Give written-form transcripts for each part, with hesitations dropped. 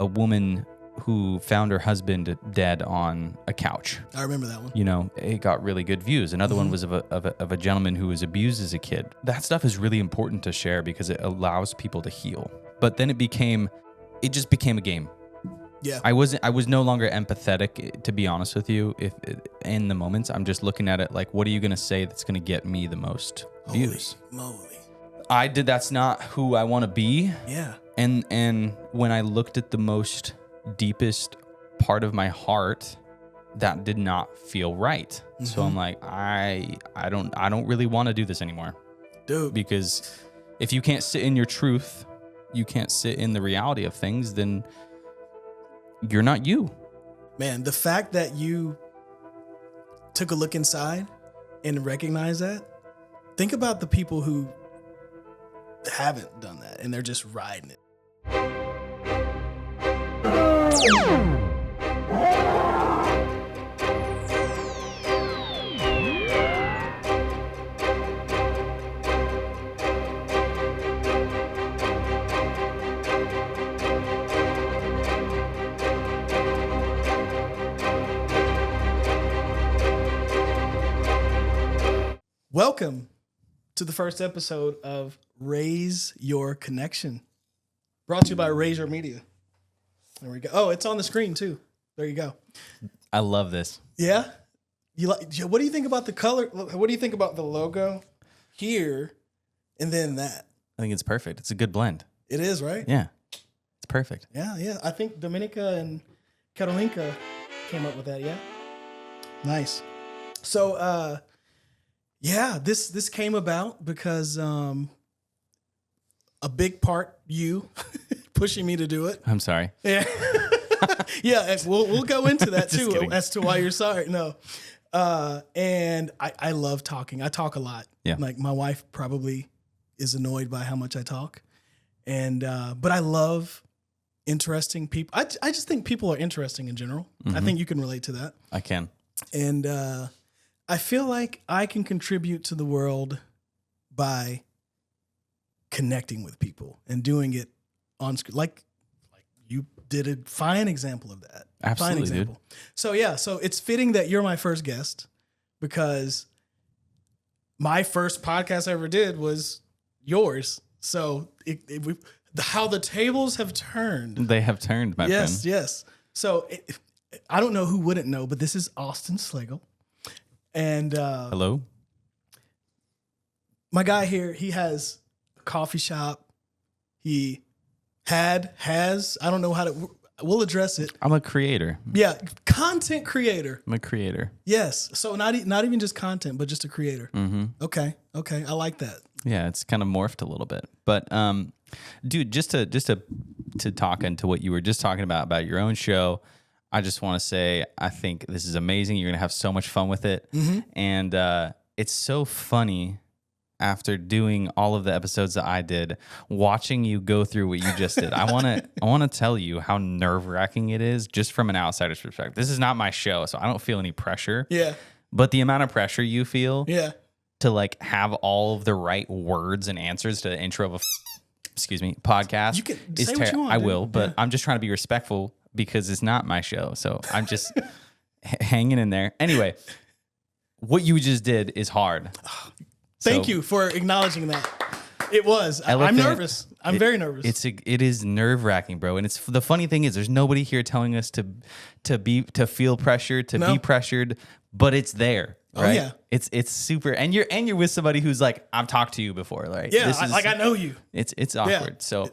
a woman who found her husband dead on a couch. I remember that one. You know, it got really good views. Another one was of a gentleman who was abused as a kid. That stuff is really important to share because it allows people to heal. But then it just became a game. Yeah. I was no longer empathetic, to be honest with you. If in the moments, I'm just looking at it like, what are you going to say that's going to get me the most views? Holy moly. That's not who I want to be. Yeah. And when I looked at the most deepest part of my heart, that did not feel right. So I'm like, I don't really want to do this anymore. Dude. Because if you can't sit in your truth, you can't sit in the reality of things, then you're not you. Man, the fact that you took a look inside and recognized that, think about the people who haven't done that and they're just riding it. Welcome to the first episode of Raise Your Connection, brought to you by Raise Your Media. There we go. Oh, it's on the screen too. There you go. I love this. Yeah? What do you think about the color? What do you think about the logo here and then that? I think it's perfect. It's a good blend. It is, right? Yeah. It's perfect. Yeah. I think Dominika and Karolinka came up with that, yeah? Nice. So, this came about because a big part you pushing me to do it. I'm sorry. Yeah. Yeah, we'll go into that too as to why you're sorry. No. And I love talking. I talk a lot. Yeah. Like my wife probably is annoyed by how much I talk. And but I love interesting people. I just think people are interesting in general. I think you can relate to that. I can. And I feel like I can contribute to the world by connecting with people and doing it on screen. Like you did a fine example of that. Absolutely, fine example. Dude. So it's fitting that you're my first guest because my first podcast I ever did was yours. So how the tables have turned. They have turned, my friend. Yes. So I don't know who wouldn't know, but this is Austin Slagle. And hello. My guy here, he has a coffee shop. He has, I don't know how to, we'll address it. I'm a creator. Yeah, content creator. I'm a creator. Yes. So not even just content, but just a creator. Mm-hmm. Okay. I like that. Yeah, it's kind of morphed a little bit. But dude, just to talk into what you were just talking about your own show, I just want to say I think this is amazing. You're going to have so much fun with it. Mm-hmm. And it's so funny after doing all of the episodes that I did, watching you go through what you just did. I want to tell you how nerve-wracking it is just from an outsider's perspective. This is not my show, so I don't feel any pressure. Yeah. But the amount of pressure you feel to like have all of the right words and answers to the intro of a podcast you can say what you want, I will, but I'm just trying to be respectful because it's not my show. So I'm just hanging in there. Anyway, what you just did is hard. Thank you for acknowledging that. It was. I'm nervous. I'm very nervous. It is nerve-wracking, bro. And it's the funny thing is there's nobody here telling us to feel pressure, be pressured, but it's there. Right? Oh yeah. It's super, and you're with somebody who's like, I've talked to you before. Like, I know you. It's awkward. Yeah. So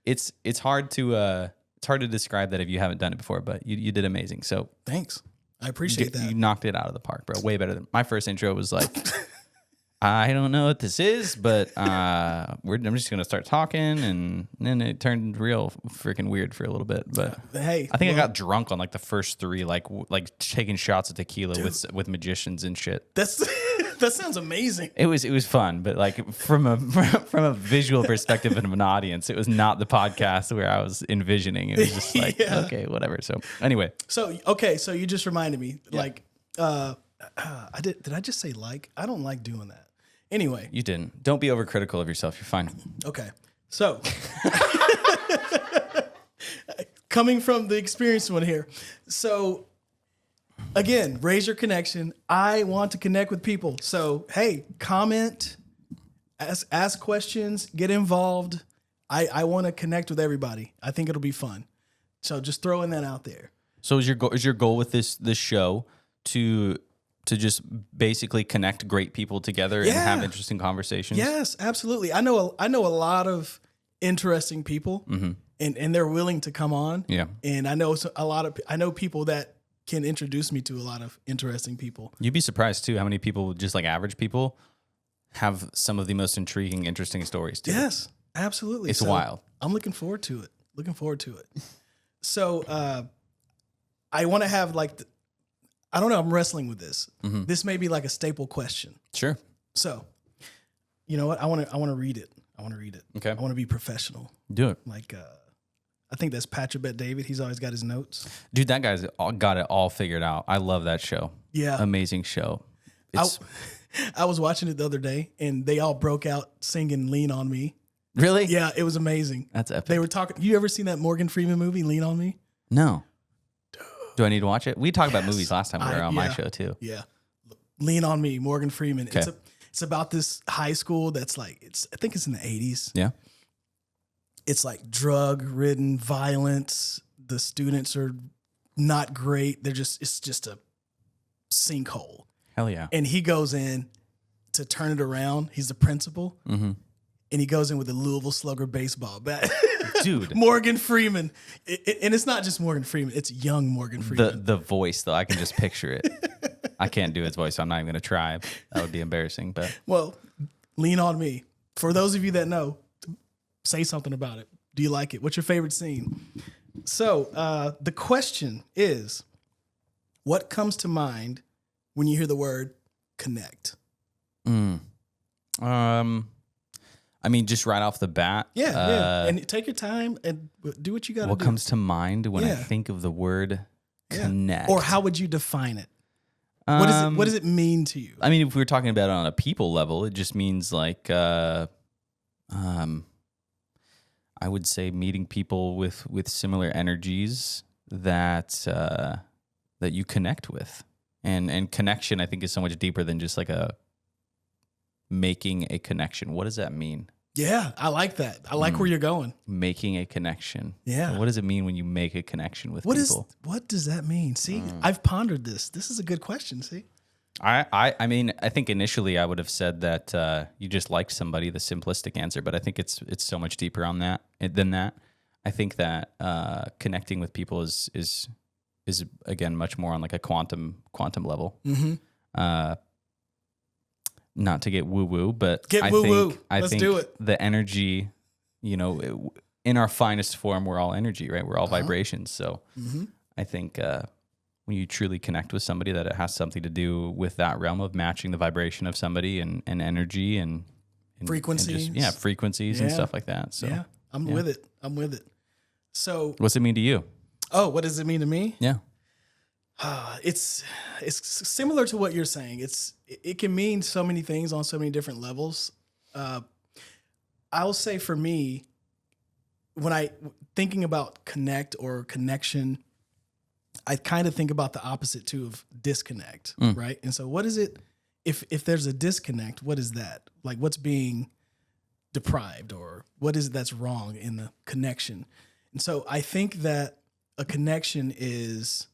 it's hard to describe that if you haven't done it before, but you did amazing. So thanks. I appreciate that. You knocked it out of the park, bro. Way better than my first intro was like, I don't know what this is, but I'm just gonna start talking, and then it turned real freaking weird for a little bit. But hey, I think I got drunk on like the first three, like taking shots of tequila with magicians and shit. That sounds amazing. It was fun, but like from a visual perspective of an audience, it was not the podcast where I was envisioning. It was just like okay, whatever. So anyway, so you just reminded me, like, did I just say like? I don't like doing that. Anyway. You didn't. Don't be overcritical of yourself. You're fine. Okay. So, coming from the experienced one here. So again, raise your connection. I want to connect with people. So, hey, comment, ask questions, get involved. I want to connect with everybody. I think it'll be fun. So just throwing that out there. So is your goal with this show to just basically connect great people together and have interesting conversations? Yes, absolutely. I know a lot of interesting people, and they're willing to come on. Yeah, and I know people that can introduce me to a lot of interesting people. You'd be surprised too how many people, just like average people, have some of the most intriguing, interesting stories too. Yes, absolutely. It's wild. I'm looking forward to it. So I want to have I don't know. I'm wrestling with this. This may be like a staple question. Sure. So, you know what? I want to read it. Okay. I want to be professional. Do it. I think that's Patrick Bet David. He's always got his notes. Dude, that guy's got it all figured out. I love that show. Yeah. Amazing show. I was watching it the other day, and they all broke out singing Lean On Me. Really? Yeah, it was amazing. That's epic. They were talking. You ever seen that Morgan Freeman movie, Lean On Me? No. Do I need to watch it? We talked about movies last time we were on my show too. Yeah. Lean On Me, Morgan Freeman. Okay. It's about this high school that's I think it's in the 80s. Yeah. It's drug-ridden violence. The students are not great. It's just a sinkhole. Hell yeah. And he goes in to turn it around. He's the principal. And he goes in with a Louisville Slugger baseball bat. Dude. Morgan Freeman. And it's not just Morgan Freeman. It's young Morgan Freeman. The voice, though, I can just picture it. I can't do his voice, so I'm not even going to try. That would be embarrassing. But well, Lean On Me. For those of you that know, say something about it. Do you like it? What's your favorite scene? So the question is, what comes to mind when you hear the word connect? I mean, just right off the bat. Yeah. And take your time and do what you got to do. What comes to mind when I think of the word connect? Or how would you define it? What does it mean to you? I mean, if we were talking about it on a people level, it just means I would say meeting people with similar energies that you connect with. And connection, I think, is so much deeper than just making a connection. What does that mean? Yeah, I like that. I like where you're going. Making a connection. Yeah. What does it mean when you make a connection with people? What does that mean? See, I've pondered this. This is a good question. See, I mean, I think initially I would have said that you just like somebody, the simplistic answer, but I think it's so much deeper than that. I think that connecting with people is again much more on a quantum level. Not to get woo woo, but I think do it. The energy, in our finest form, we're all energy, right? We're all vibrations. So I think when you truly connect with somebody, that it has something to do with that realm of matching the vibration of somebody and energy and frequencies. And frequencies and stuff like that. So yeah, I'm with it. So what's it mean to you? Oh, what does it mean to me? Yeah. It's similar to what you're saying. It can mean so many things on so many different levels. I'll say for me, when I thinking about connect or connection, I kind of think about the opposite too of disconnect, right? And so what is it, if there's a disconnect, what is that? What's being deprived, or what is it that's wrong in the connection? And so I think that a connection is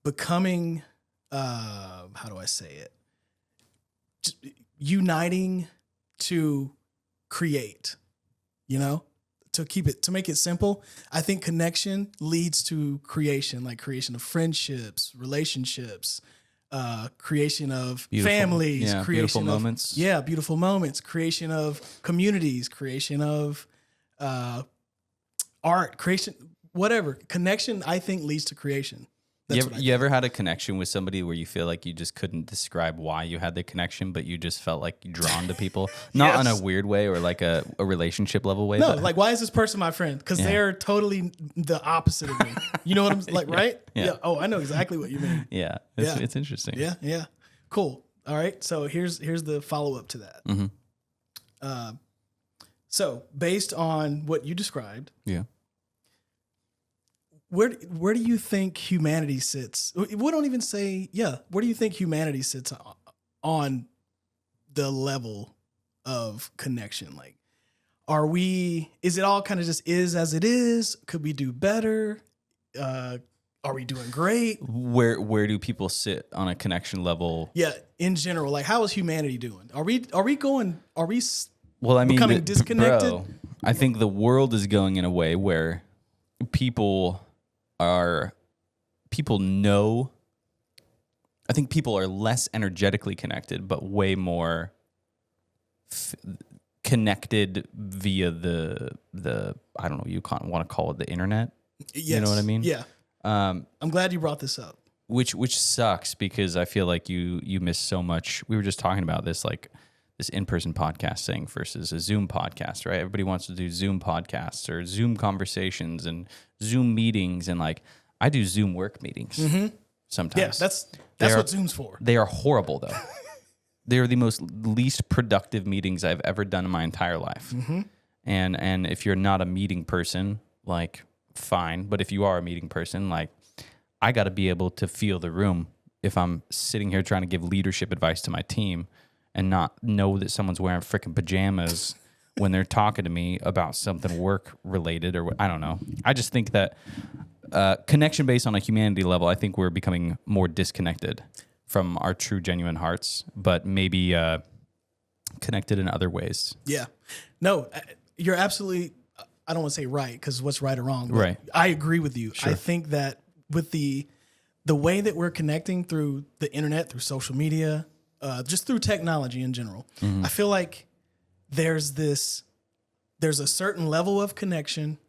becoming, how do I say it? Just uniting to create, to make it simple. I think connection leads to creation, creation of friendships, relationships, creation of families, creation beautiful of moments. Yeah, beautiful moments, creation of communities, creation of art, creation, whatever. Connection, I think, leads to creation. You ever had a connection with somebody where you feel like you just couldn't describe why you had the connection, but you just felt like drawn to people? Not in a weird way or a relationship level way. No, why is this person my friend? Because they're totally the opposite of me. You know what I'm like, right? Yeah. Oh, I know exactly what you mean. Yeah. It's interesting. Yeah. Cool. All right. So here's the follow-up to that. So based on what you described, where do you think humanity sits? We don't even say, where do you think humanity sits on the level of connection? Like, is it all kind of just is as it is? Could we do better? Are we doing great? Where do people sit on a connection level? Yeah, in general, like how is humanity doing? Are we becoming disconnected? Bro, I think the world is going in a way where people know. I think people are less energetically connected, but way more connected via the I don't know, you want to call it the internet. Yes. You know what I mean? Yeah. I'm glad you brought this up. Which sucks because I feel like you miss so much. We were just talking about this, like this in-person podcast thing versus a Zoom podcast, right? Everybody wants to do Zoom podcasts or Zoom conversations and Zoom meetings, and like I do Zoom work meetings sometimes. Yeah, that's what Zoom's for. They are horrible though. They are the most least productive meetings I've ever done in my entire life. Mm-hmm. And if you're not a meeting person, like fine, but if you are a meeting person, like I got to be able to feel the room if I'm sitting here trying to give leadership advice to my team and not know that someone's wearing freaking pajamas when they're talking to me about something work related or I don't know. I just think that connection based on a humanity level, I think we're becoming more disconnected from our true genuine hearts, but maybe connected in other ways. Yeah. No, you're absolutely, I don't want to say right because what's right or wrong. But right. I agree with you. Sure. I think that with the way that we're connecting through the internet, through social media, just through technology in general, I feel like there's a certain level of connection,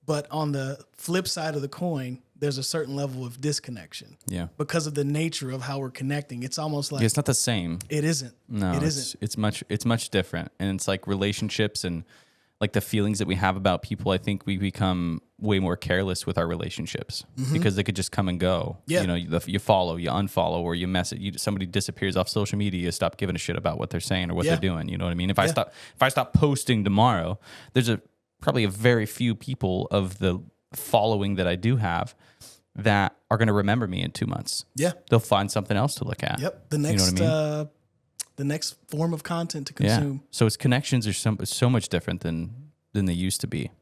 but on the flip side of the coin, there's a certain level of disconnection. Yeah. Because of the nature of how we're connecting. It's almost like it's not the same. It isn't. No, it isn't. It's much different. And it's like relationships and like the feelings that we have about people. I think we become way more careless with our relationships because they could just come and go. Yeah. You know, you follow, you unfollow, or you message. Somebody disappears off social media. You stop giving a shit about what they're saying or what they're doing. You know what I mean? If I stop posting tomorrow, there's probably a very few people of the following that I do have that are going to remember me in 2 months. Yeah. They'll find something else to look at. Yep. The next, you know what I mean? The next form of content to consume. Yeah. So its connections are so much different than they used to be.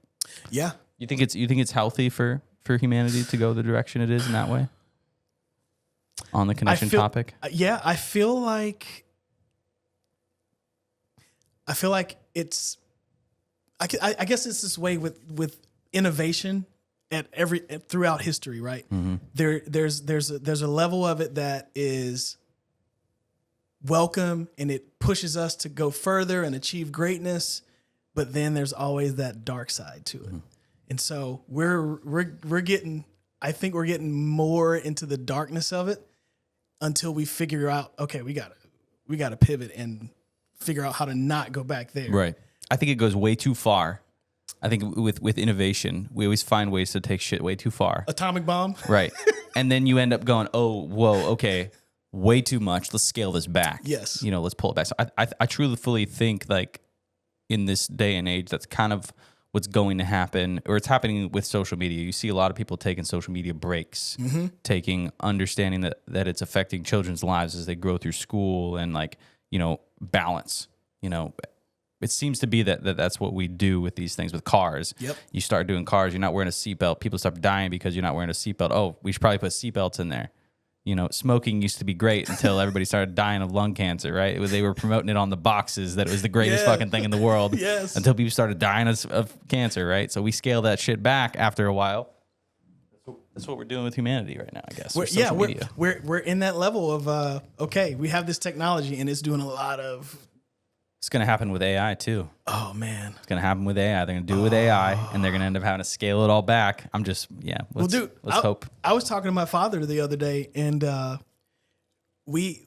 Yeah. You think it's healthy for humanity to go the direction it is in that way? On the connection topic? Yeah, I feel like it's I guess it's this way with innovation throughout history, right? Mm-hmm. There's a level of it that is welcome and it pushes us to go further and achieve greatness, but then there's always that dark side to it. Mm-hmm. And so we're getting more into the darkness of it until we figure out, okay, we got to pivot and figure out how to not go back there. Right. I think it goes way too far. I think with innovation, we always find ways to take shit way too far. Atomic bomb. Right. And then you end up going, oh, whoa, okay, way too much. Let's scale this back. Yes. You know, let's pull it back. So I truly think like in this day and age, that's kind of what's going to happen, or it's happening with social media. You see a lot of people taking social media breaks, understanding that it's affecting children's lives as they grow through school and like, you know, balance, you know. It seems to be that's what we do with these things with cars. Yep. You start doing cars, you're not wearing a seatbelt. People start dying because you're not wearing a seatbelt. Oh, we should probably put seatbelts in there. You know, smoking used to be great until everybody started dying of lung cancer, right? They were promoting it on the boxes that it was the greatest fucking thing in the world. Yes. Until people started dying of cancer, right? So we scale that shit back after a while. That's what we're doing with humanity right now, I guess. We're in that level of okay, we have this technology and it's doing a lot of. It's going to happen with AI too. Oh man, it's going to happen with AI. They're going to do it with AI, and they're going to end up having to scale it all back. I'm just Let's hope. I was talking to my father the other day, and we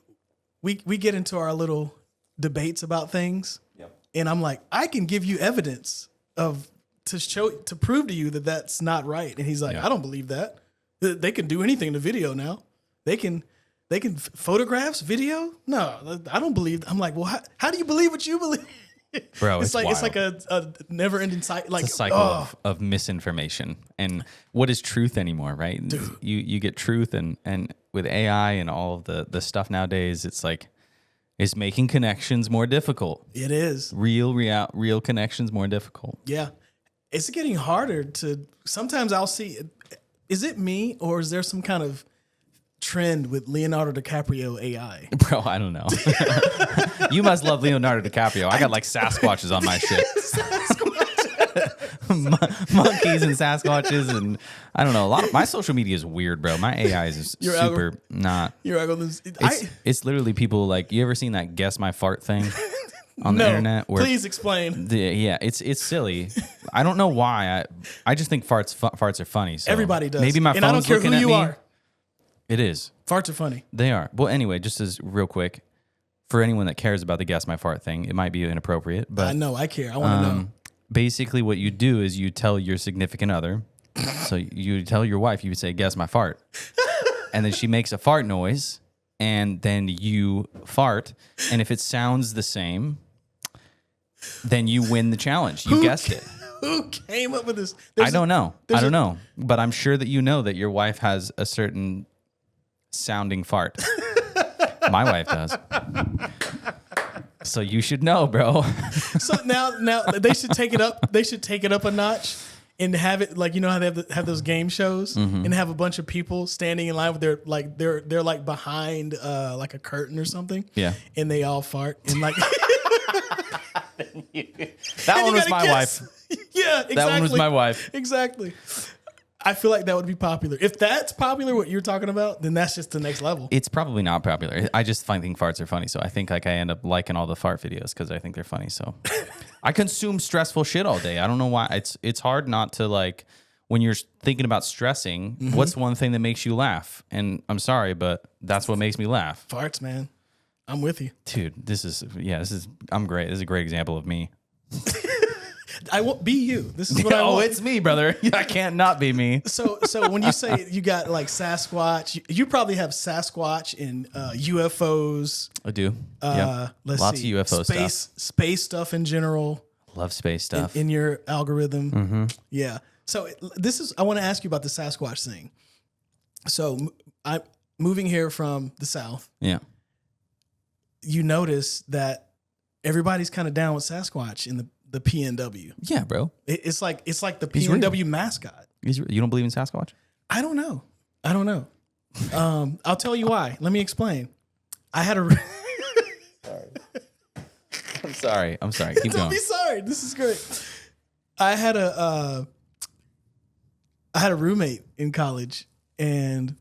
get into our little debates about things. Yep. And I'm like, I can give you evidence to prove to you that that's not right. And he's like, I don't believe that. They can do anything to video now. They can photographs, video. No, I don't believe. I'm like, well, how do you believe what you believe? Bro, it's it's wild. like a never ending cycle. Like It's a cycle of misinformation. And what is truth anymore, right? You get truth, and with AI and all of the stuff nowadays, it's like it's making connections more difficult. It is. Real connections more difficult. Yeah. It's getting harder to sometimes I'll see is it me or is there some kind of trend with Leonardo DiCaprio AI? Bro, I don't know. You must love Leonardo DiCaprio. I got like Sasquatches on my shit. Monkeys and Sasquatches, and I don't know. A lot of my social media is weird, bro. My AI is super not. Your algorithms. It's literally people like, you ever seen that guess my fart thing on the internet? Where please explain. It's silly. I don't know why. I just think farts are funny. So everybody does. Maybe my phone's and I don't care looking who at you me. are. It is. Farts are funny. They are. Well, anyway, just as real quick, for anyone that cares about the guess my fart thing, it might be inappropriate, but I know. I care. I want to know. Basically, what you do is you tell your significant other. So you tell your wife, you would say, guess my fart. And then she makes a fart noise, and then you fart. And if it sounds the same, then you win the challenge. You guessed it. Who came up with this? I don't know. But I'm sure that you know that your wife has a certain sounding fart. My wife does. So you should know, bro. So now they should take it up. They should take it up a notch and have it like, you know how they have those game shows and have a bunch of people standing in line with they're like behind like a curtain or something. Yeah. And they all fart and like that one was my wife. Yeah, exactly. That one was my wife. Exactly. I feel like that would be popular. If that's popular, what you're talking about, then that's just the next level. It's probably not popular. I just think farts are funny. So I think like I end up liking all the fart videos because I think they're funny. So I consume stressful shit all day. I don't know why. It's hard not to like, when you're thinking about stressing, what's one thing that makes you laugh? And I'm sorry, but that's what makes me laugh. Farts, man. I'm with you. Dude, I'm great. This is a great example of me. I won't be you. This is what I want. Oh, it's me, brother. I can't not be me. So when you say you got like Sasquatch, you probably have Sasquatch and UFOs. I do. Let's Lots see. of UFO stuff. Space stuff in general. Love space stuff. In your algorithm. Yeah. So I want to ask you about the Sasquatch thing. So I'm moving here from the South. Yeah. You notice that everybody's kind of down with Sasquatch in the PNW. Yeah, bro. It's like the PNW mascot. You don't believe in Sasquatch? I don't know. I'll tell you why. Let me explain. I had a. Sorry. I'm sorry. Keep Don't going. be sorry. This is great. I had a roommate in college, and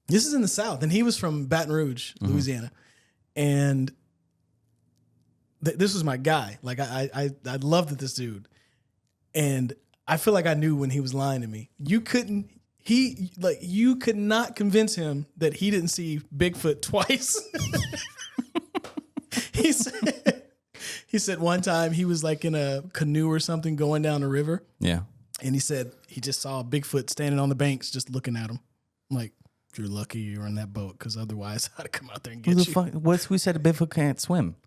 this is in the South, and he was from Baton Rouge, Louisiana, and this was my guy. Like I loved this dude, and I feel like I knew when he was lying to me. You could not convince him that he didn't see Bigfoot twice. He said one time he was like in a canoe or something going down the river. Yeah. And he said he just saw a Bigfoot standing on the banks just looking at him. I'm like, you're lucky you're in that boat because otherwise I'd come out there and get you. Who said a Bigfoot can't swim?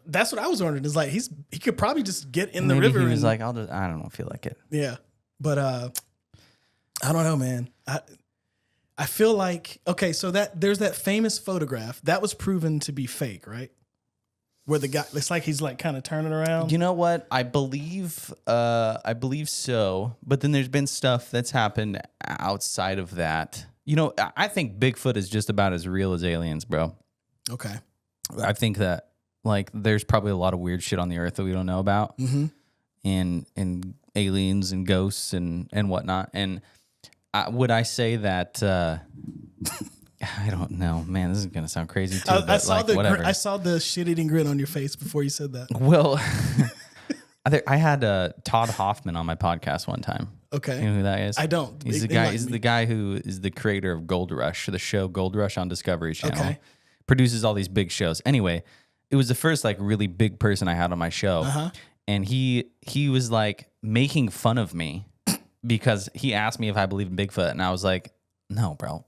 That's what I was wondering. Is like he could probably just get in the Maybe river. He was like, I don't know, feel like it. Yeah, but I don't know, man. I feel like so there's that famous photograph that was proven to be fake, right? Where the guy, it's like he's like kind of turning around. You know what? I believe so. But then there's been stuff that's happened outside of that. You know, I think Bigfoot is just about as real as aliens, bro. Okay. I think that like there's probably a lot of weird shit on the earth that we don't know about, and aliens and ghosts and whatnot. And would I say that? I don't know, man. This is gonna sound crazy too. I saw whatever. I saw the shit-eating grin on your face before you said that. Well, I had Todd Hoffman on my podcast one time. Okay, you know who that is? I don't. He's the guy. He's the guy who is the creator of Gold Rush, the show Gold Rush on Discovery Channel. Okay. Produces all these big shows. Anyway, it was the first like really big person I had on my show, and he was like making fun of me because he asked me if I believe in Bigfoot, and I was like, no, bro.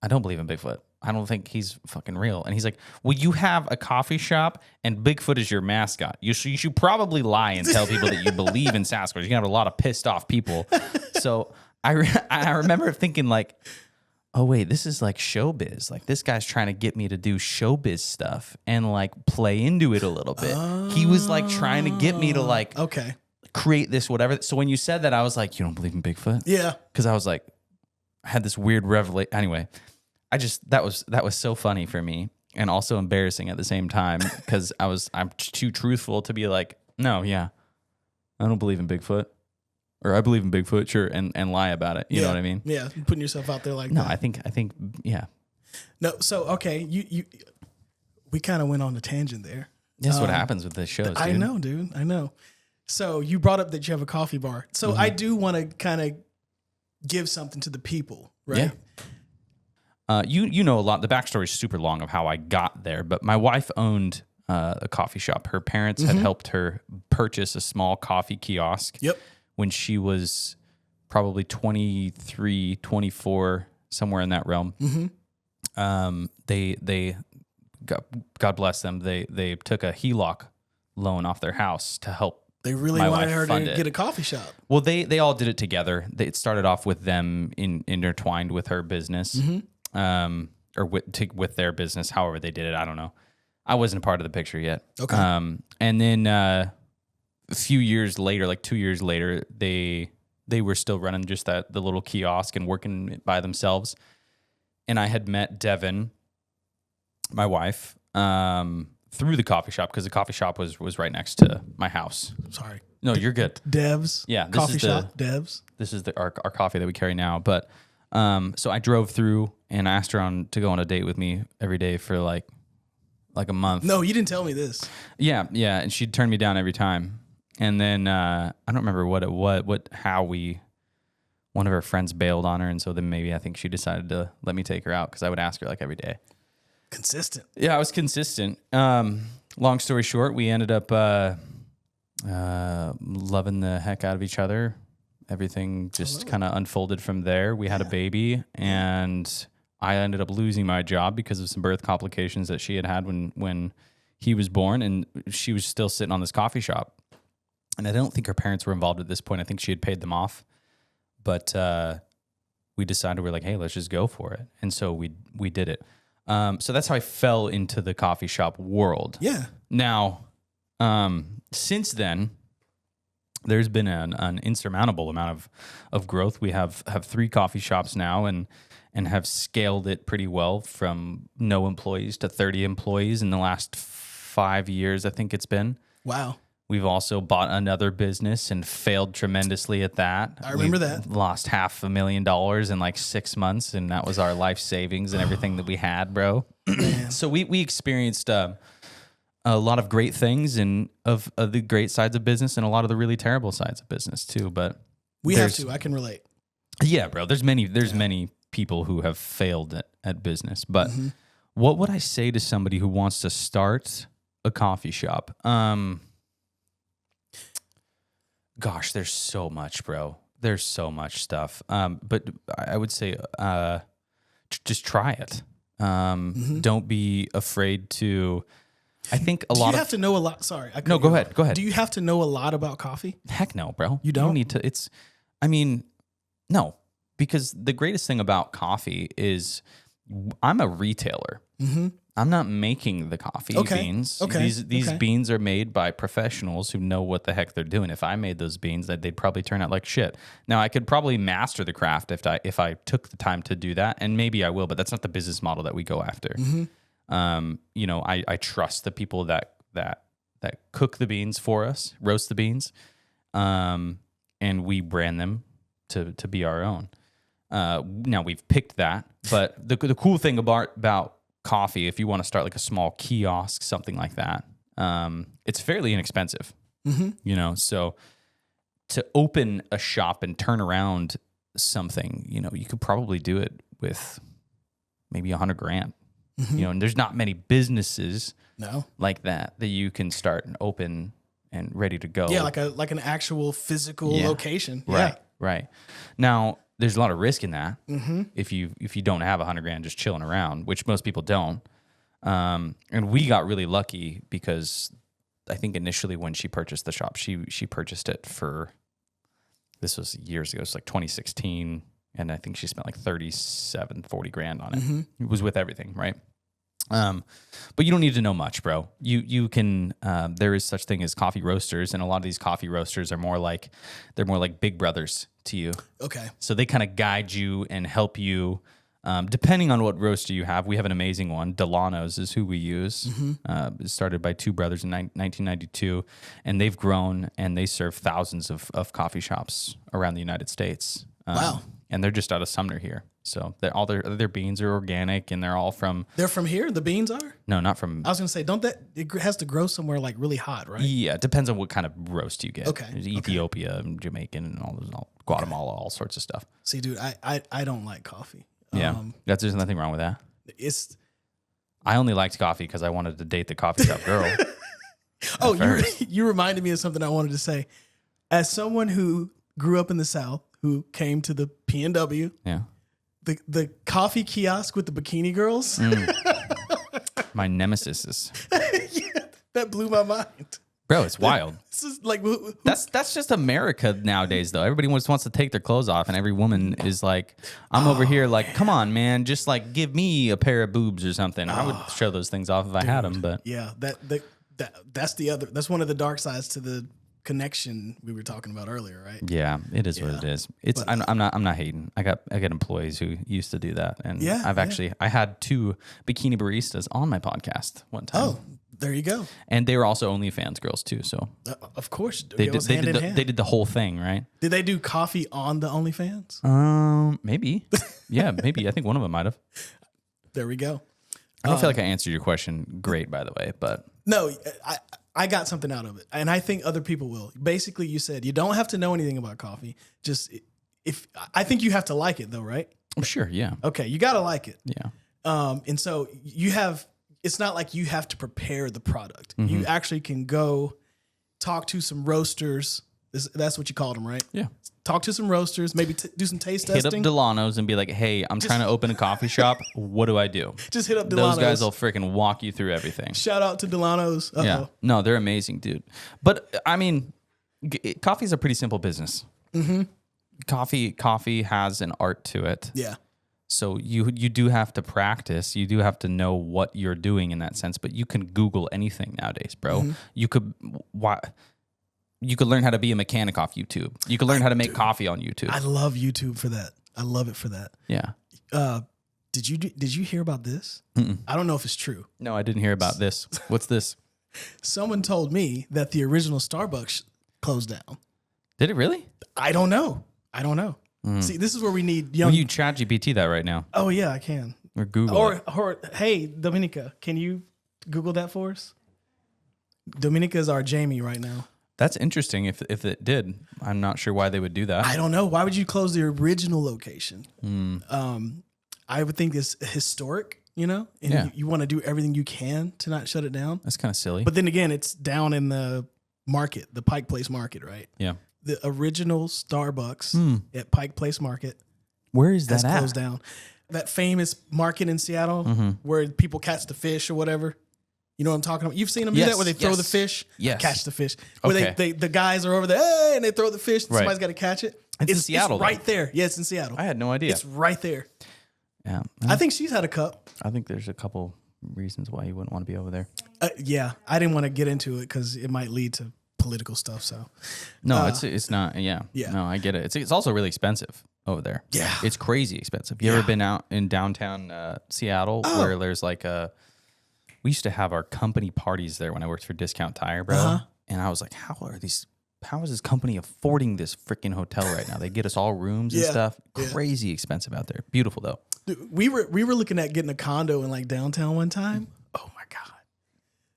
I don't believe in Bigfoot. I don't think he's fucking real. And he's like, well, you have a coffee shop and Bigfoot is your mascot. You should probably lie and tell people that you believe in Sasquatch. You're gonna have a lot of pissed off people. So I remember thinking like, oh wait, this is like showbiz. Like this guy's trying to get me to do showbiz stuff and like play into it a little bit. He was like trying to get me to like create this whatever. So when you said that, I was like, you don't believe in Bigfoot? Yeah. Because I was like, I had this weird revelation. Anyway, that was so funny for me and also embarrassing at the same time because I'm too truthful to be like, no, yeah, I don't believe in Bigfoot. Or I believe in Bigfoot, sure, and lie about it. You know what I mean? Yeah, putting yourself out there like that. No, I think, yeah. No, so okay, we kind of went on a tangent there. That's what happens with the shows. I know, dude. I know. So you brought up that you have a coffee bar. So I do want to kind of give something to the people, right? Yeah. You know a lot. The backstory is super long of how I got there, but my wife owned a coffee shop. Her parents had helped her purchase a small coffee kiosk. Yep. When she was probably 23, 24, somewhere in that realm. They God bless them. They took a HELOC loan off their house to help. They really wanted her to get a coffee shop. Well, they all did it together. It started off with them intertwined with her business, or with their business. However they did it, I don't know. I wasn't a part of the picture yet. Okay. And then a few years later, like 2 years later, they were still running just the little kiosk and working by themselves. And I had met Devin, my wife, through the coffee shop because the coffee shop was right next to my house. Sorry. No, you're good. Devs. Yeah. Coffee shop. Devs. This is our coffee that we carry now. But so I drove through and asked her to go on a date with me every day for like a month. No, you didn't tell me this. Yeah. And she'd turn me down every time. And then I don't remember one of her friends bailed on her, and so then maybe I think she decided to let me take her out because I would ask her like every day. Consistent. Yeah, I was consistent. Long story short, we ended up loving the heck out of each other. Everything just kind of unfolded from there. We had a baby, and I ended up losing my job because of some birth complications that she had when he was born, and she was still sitting on this coffee shop. And I don't think her parents were involved at this point. I think she had paid them off. But we decided, we're like, hey, let's just go for it. And so we did it. So that's how I fell into the coffee shop world. Yeah. Now, since then, there's been an insurmountable amount of growth. We have 3 coffee shops now and have scaled it pretty well from no employees to 30 employees in the last 5 years, I think it's been. Wow. We've also bought another business and failed tremendously at that. I remember that. Lost $500,000 in like 6 months, and that was our life savings and everything that we had, bro. So we experienced a lot of great things and of the great sides of business and a lot of the really terrible sides of business too. But we have to. I can relate. Yeah, bro. There's many people who have failed at business. But what would I say to somebody who wants to start a coffee shop? Gosh, there's so much, bro. There's so much stuff. But I would say just try it. Don't be afraid to. I think a lot. Do you have to know a lot? Sorry. No, go ahead. Go ahead. Do you have to know a lot about coffee? Heck no, bro. You don't need to. No, because the greatest thing about coffee is I'm a retailer. I'm not making the coffee beans. These beans are made by professionals who know what the heck they're doing. If I made those beans, they'd probably turn out like shit. Now, I could probably master the craft if I took the time to do that, and maybe I will, but that's not the business model that we go after. I trust the people that cook the beans for us, roast the beans, and we brand them to be our own. Now we've picked that, but the cool thing about coffee, if you want to start like a small kiosk, something like that, it's fairly inexpensive. So to open a shop and turn around something, you could probably do it with maybe $100,000. And there's not many businesses like that you can start and open and ready to go. Yeah, like an actual physical location. Right. Now, there's a lot of risk in that if you don't have $100,000 just chilling around, which most people don't. And we got really lucky because I think initially when she purchased the shop, she purchased it for, this was years ago, it's like 2016, and I think she spent like 40 grand on it. It was with everything, right? But you don't need to know much, bro. You can, there is such thing as coffee roasters, and a lot of these coffee roasters are more like big brothers to you. Okay. So they kind of guide you and help you, depending on what roaster you have. We have an amazing one. Delano's is who we use. It started by two brothers in 1992, and they've grown and they serve thousands of coffee shops around the United States. Wow. And they're just out of Sumner here. So all their beans are organic, and they're all from... They're from here? The beans are? No, not from... I was going to say, it has to grow somewhere like really hot, right? Yeah, it depends on what kind of roast you get. Okay. There's Ethiopia and Jamaican and all Guatemala, all sorts of stuff. See, dude, I don't like coffee. Yeah, there's nothing wrong with that. It's... I only liked coffee because I wanted to date the coffee shop girl. Oh, you reminded me of something I wanted to say. As someone who grew up in the South, who came to the P&W, Yeah. the coffee kiosk with the bikini girls, My nemesis is... yeah, that blew my mind. Bro, it's wild. This is like That's just America nowadays, though. Everybody wants to take their clothes off, and every woman is like, I'm over here like, come on, man, just like give me a pair of boobs or something. I would show those things off if I had them, but... Yeah, that's one of the dark sides to the connection we were talking about earlier, right? Yeah, it is what it is. It's I'm not hating. I got employees who used to do that, and I had 2 bikini baristas on my podcast one time. Oh, there you go. And they were also OnlyFans girls too. So of course, they did the whole thing, right? Did they do coffee on the OnlyFans? Maybe. Yeah, maybe. I think one of them might have. There we go. I don't feel like I answered your question great, by the way, but no, I got something out of it, and I think other people will. Basically, you said you don't have to know anything about coffee. Just I think you have to like it, though, right? Sure, yeah. Okay, you got to like it. Yeah. And so you have. It's not like you have to prepare the product. You actually can go talk to some roasters. That's what you called them, right? Yeah. Talk to some roasters. Maybe do some taste Hit testing. up Delano's and be like, "Hey, I'm trying to open a coffee shop. What do I do?" Just hit up Delano's. Those guys will freaking walk you through everything. Shout out to Delano's. Yeah. No, they're amazing, dude. But I mean, coffee's a pretty simple business. Coffee has an art to it. Yeah. So you do have to practice. You do have to know what you're doing in that sense. But you can Google anything nowadays, bro. You could learn how to be a mechanic off YouTube. You could learn how to make coffee on YouTube. I love YouTube for that. I love it for that. Yeah. Did you hear about this? I don't know if it's true. No, I didn't hear about this. What's this? Someone told me that the original Starbucks closed down. Did it really? I don't know. See, this is where we need young. Will you chat GPT that right now? Oh yeah, I can. Or Google or hey, Dominika, can you Google that for us? Dominika is our Jamie right now. That's interesting. If it did, I'm not sure why they would do that. I don't know. Why would you close the original location? I would think it's historic, and you want to do everything you can to not shut it down. That's kind of silly. But then again, it's down in the market, the Pike Place Market, right? Yeah. The original Starbucks at Pike Place Market. Where is that has at? closed down. That famous market in Seattle where people catch the fish or whatever. You know what I'm talking about? You've seen them do that where they throw the fish, catch the fish. Where the guys are over there, hey, and they throw the fish. Right. Somebody's got to catch it. It's in Seattle, It's right there. Yeah, it's in Seattle. I had no idea. It's right there. Yeah. I think she's had a cup. I think there's a couple reasons why you wouldn't want to be over there. Yeah, I didn't want to get into it because it might lead to political stuff. So no, it's not. Yeah. No, I get it. It's also really expensive over there. Yeah, it's crazy expensive. You ever been out in downtown Seattle where there's like we used to have our company parties there when I worked for Discount Tire, bro. And I was like, how is this company affording this freaking hotel right now? They get us all rooms and stuff. Crazy expensive out there. Beautiful though. Dude, we were looking at getting a condo in like downtown one time. Oh my god.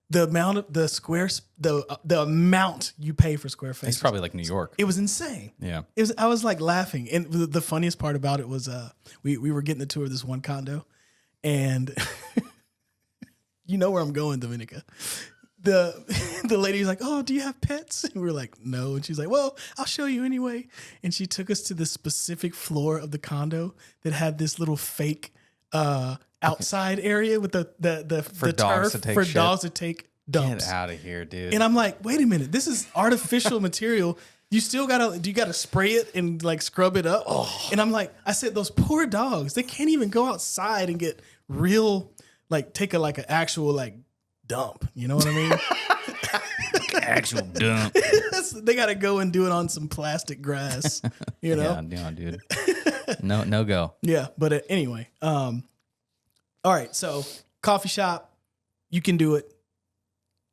The amount of the squares, the amount you pay for square feet. It's probably like New York. It was insane. Yeah. I was like laughing. And the funniest part about it was we were getting the tour of this one condo and you know where I'm going, Dominika. the lady's like, "Oh, do you have pets?" And we're like, "No." And she's like, "Well, I'll show you anyway." And she took us to the specific floor of the condo that had this little fake outside area with the dogs turf to take for shit. dogs to take dumps. Get out of here, dude. And I'm like, "Wait a minute, this is artificial material. You still gotta spray it and like scrub it up." Oh. And I'm like, I said, those poor dogs, they can't even go outside and get real, like take an actual like dump. You know what I mean? Actual dump. They got to go and do it on some plastic grass, you know? Yeah, dude. No go. Yeah. But anyway, all right. So coffee shop, you can do it.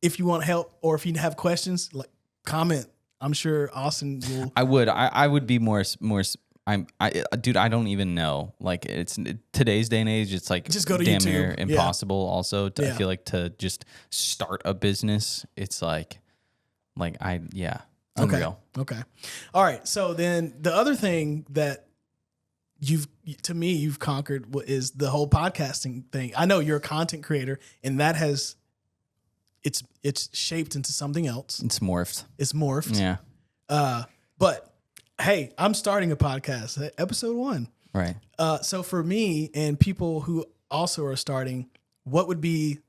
If you want help or if you have questions, like comment. I'm sure Austin will. I would be more. Dude, I don't even know. Like it's today's day and age. It's like just go to damn YouTube. near impossible. Yeah. Also, I feel like to just start a business, it's like unreal. Okay. All right. So then the other thing that you've conquered is the whole podcasting thing. I know you're a content creator, and that has it's shaped into something else. It's morphed. Yeah. But hey, I'm starting a podcast, episode 1. Right. So for me and people who also are starting, what would be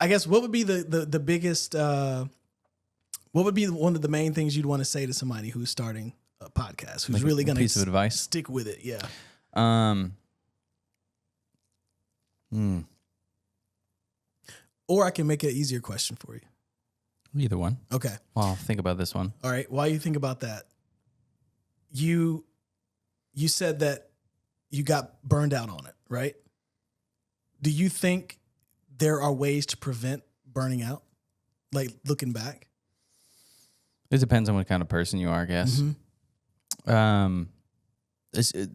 the biggest, what would be one of the main things you'd want to say to somebody who's starting a podcast, who's like really going to piece of advice? Stick with it. Yeah. Or I can make it an easier question for you. Either one. Okay. Well, think about this one. All right. While you think about that, you said that you got burned out on it, right? Do you think there are ways to prevent burning out? Like looking back? It depends on what kind of person you are, I guess. Mm-hmm.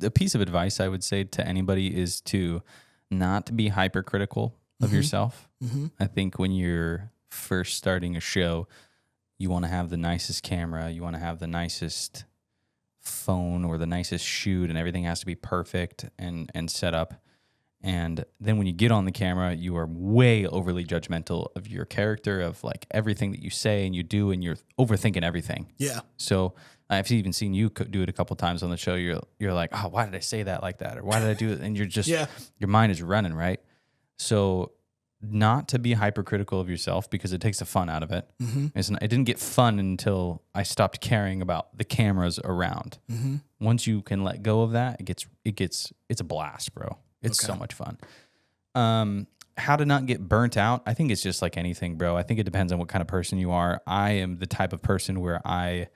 A piece of advice I would say to anybody is to not be hypercritical of yourself. Mm-hmm. I think when you're first starting a show, you want to have the nicest camera, you want to have the nicest phone or the nicest shoot, and everything has to be perfect and set up. And then when you get on the camera, you are way overly judgmental of your character, of like everything that you say and you do, and you're overthinking everything. Yeah. So I've even seen you do it a couple times on the show. You're like, oh, why did I say that like that? Or why did I do it? And you're just, your mind is running, right? So not to be hypercritical of yourself, because it takes the fun out of it. Mm-hmm. It didn't get fun until I stopped caring about the cameras around. Mm-hmm. Once you can let go of that, it's a blast, bro. It's so much fun. How to not get burnt out? I think it's just like anything, bro. I think it depends on what kind of person you are. I am the type of person where I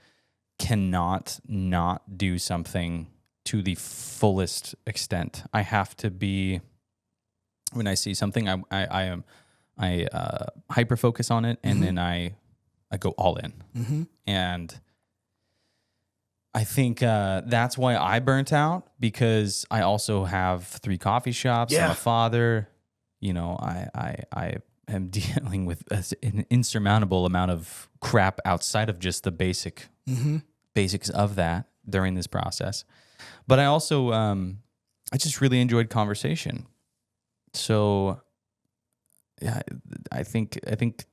cannot not do something to the fullest extent. I have to be, when I see something, I hyper focus on it, and then I go all in. Mm-hmm. And I think that's why I burnt out, because I also have 3 coffee shops. Yeah. I'm a father. You know, I am dealing with an insurmountable amount of crap outside of just the basics of that during this process. But I also, I just really enjoyed conversation. So, yeah, I think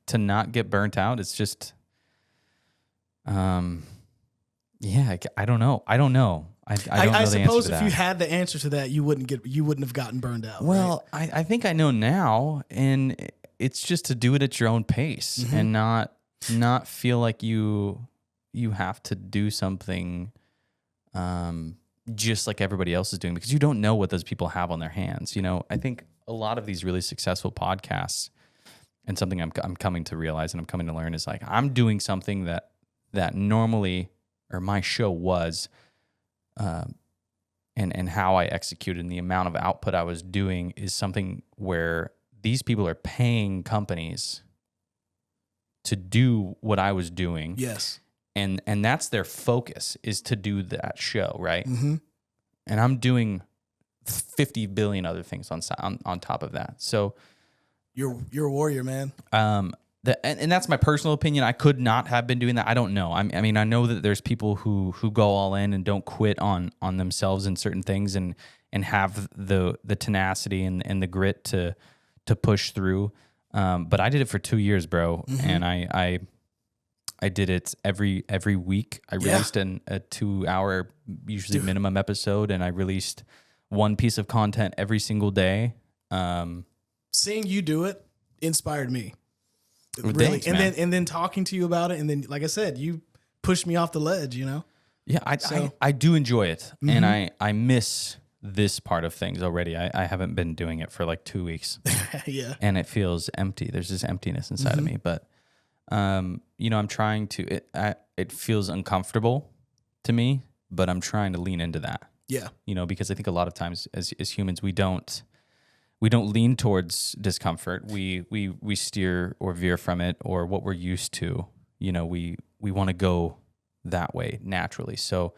to not get burnt out, it's just, yeah, I don't know. I don't know I suppose the answer to if that. you had the answer to that, you wouldn't have gotten burned out. Well, right? I think I know now, and it's just to do it at your own pace and not feel like you have to do something just like everybody else is doing, because you don't know what those people have on their hands. You know, I think a lot of these really successful podcasts, and something I'm coming to realize and I'm coming to learn, is like I'm doing something that normally, or my show was, and how I executed and the amount of output I was doing is something where these people are paying companies to do what I was doing. Yes. And that's their focus, is to do that show, right? Mm-hmm. And I'm doing 50 billion other things on top of that. So you're a warrior, man. And that's my personal opinion. I could not have been doing that. I don't know. I mean, I know that there's people who go all in and don't quit on themselves in certain things, and have the tenacity and the grit to push through. But I did it for 2 years, bro. And I did it every week. I released a 2-hour, usually minimum episode, and I released one piece of content every single day. Seeing you do it inspired me. Well, Really. thanks, man. And then talking to you about it, and then like I said, you pushed me off the ledge, you know? Yeah, I do enjoy it, and I miss this part of things already. I haven't been doing it for like 2 weeks. Yeah. And it feels empty. There's this emptiness inside of me, but I'm trying to. It feels uncomfortable to me, but I'm trying to lean into that. Yeah. Because I think a lot of times as humans we don't lean towards discomfort. We steer or veer from it, or what we're used to. We want to go that way naturally. So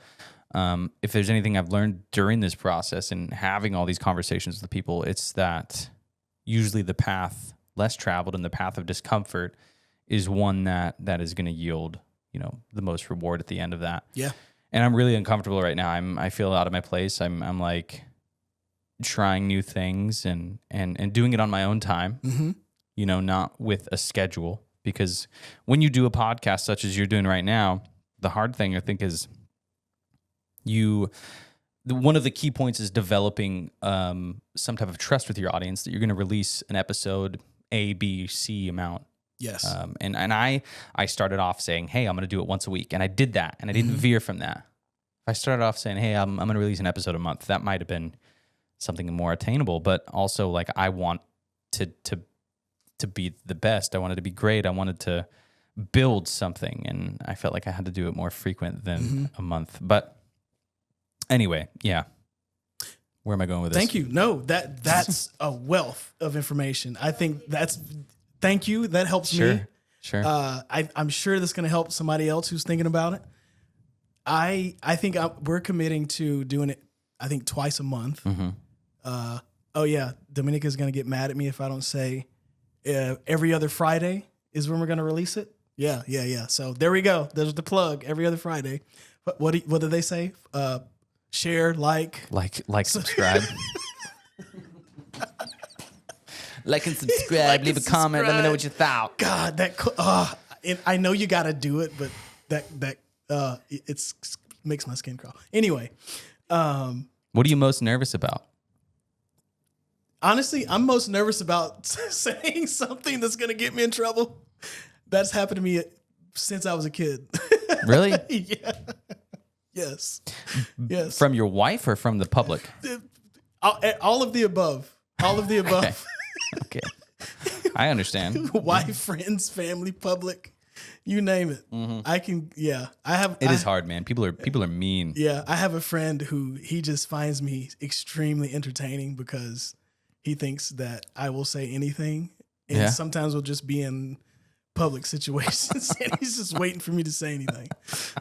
if there's anything I've learned during this process and having all these conversations with people, it's that usually the path less traveled and the path of discomfort is one that is going to yield, the most reward at the end of that. Yeah. And I'm really uncomfortable right now. I feel out of my place. I'm like trying new things and doing it on my own time, not with a schedule, because when you do a podcast such as you're doing right now, the hard thing I think is one of the key points is developing some type of trust with your audience that you're going to release an episode A, B, C amount. Yes. And I started off saying, hey, I'm going to do it once a week. And I did that, and I didn't veer from that. If I started off saying, hey, I'm going to release an episode a month, that might have been something more attainable. But also, like, I want to be the best. I wanted to be great. I wanted to build something, and I felt like I had to do it more frequent than a month. But anyway, yeah. Where am I going with this? Thank you. No, that's a wealth of information. I think thank you. That helps me. Sure. I'm sure that's going to help somebody else who's thinking about it. I think we're committing to doing it, I think, twice a month. Oh yeah, Dominika's going to get mad at me if I don't say every other Friday is when we're going to release it. Yeah. So there we go. There's the plug. Every other Friday. What did they say? Share, like, subscribe. Like and subscribe. Leave a comment. Let me know what you thought. God, I know you got to do it, but that it's makes my skin crawl. Anyway, what are you most nervous about? Honestly, I'm most nervous about saying something that's going to get me in trouble. That's happened to me since I was a kid. Really? Yeah. Yes. From your wife or from the public? All of the above. All of the above. Okay. I understand. Wife, friends, family, public, you name it. I can. Yeah, I have. It is hard, man. People are mean. Yeah, I have a friend who he just finds me extremely entertaining because he thinks that I will say anything, and sometimes we'll just be in public situations and he's just waiting for me to say anything.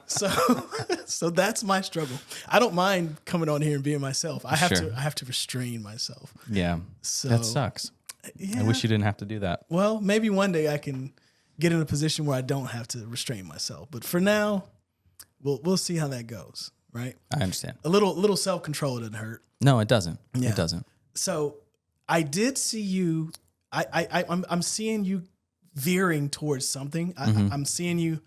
So that's my struggle. I don't mind coming on here and being myself. I have to restrain myself. Yeah. So that sucks. Yeah. I wish you didn't have to do that. Well, maybe one day I can get in a position where I don't have to restrain myself. But for now, we'll see how that goes, right? I understand. A little self-control doesn't hurt. No, it doesn't. Yeah. It doesn't. So I did see you. I'm seeing you veering towards something. I'm seeing you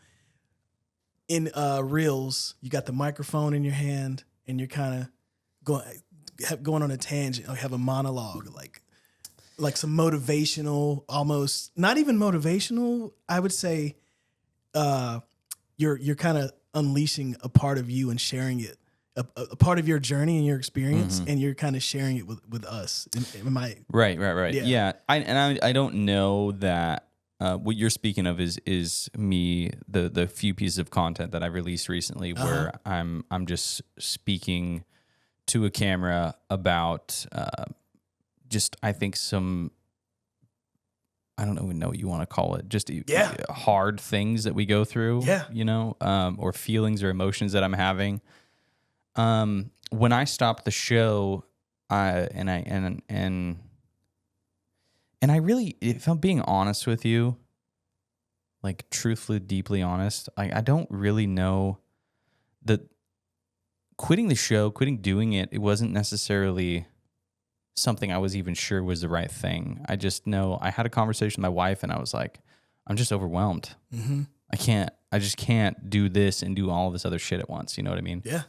in reels. You got the microphone in your hand, and you're kind of going on a tangent. You have a monologue, like some motivational, almost not even motivational. I would say you're kind of unleashing a part of you and sharing it, a part of your journey and your experience, and you're kind of sharing it with us. Right. Yeah. I don't know that. What you're speaking of is me, the few pieces of content that I released recently where I'm just speaking to a camera about just, I think, some, I don't even know what you want to call it, just hard things that we go through, or feelings or emotions that I'm having. When I stopped the show, I really, if I'm being honest with you, like truthfully, deeply honest, I don't really know that quitting the show, quitting doing it, it wasn't necessarily something I was even sure was the right thing. I just know I had a conversation with my wife and I was like, I'm just overwhelmed. I just can't do this and do all of this other shit at once. You know what I mean? Yeah.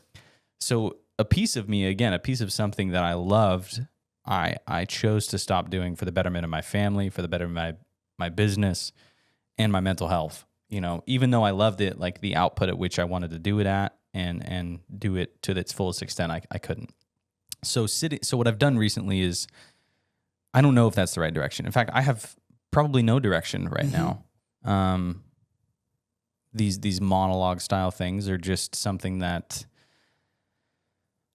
So a piece of me, again, a piece of something that I loved, I chose to stop doing for the betterment of my family, for the betterment of my business and my mental health. You know, even though I loved it, like the output at which I wanted to do it at and do it to its fullest extent, I couldn't. So what I've done recently is, I don't know if that's the right direction. In fact, I have probably no direction right now. These monologue style things are just something that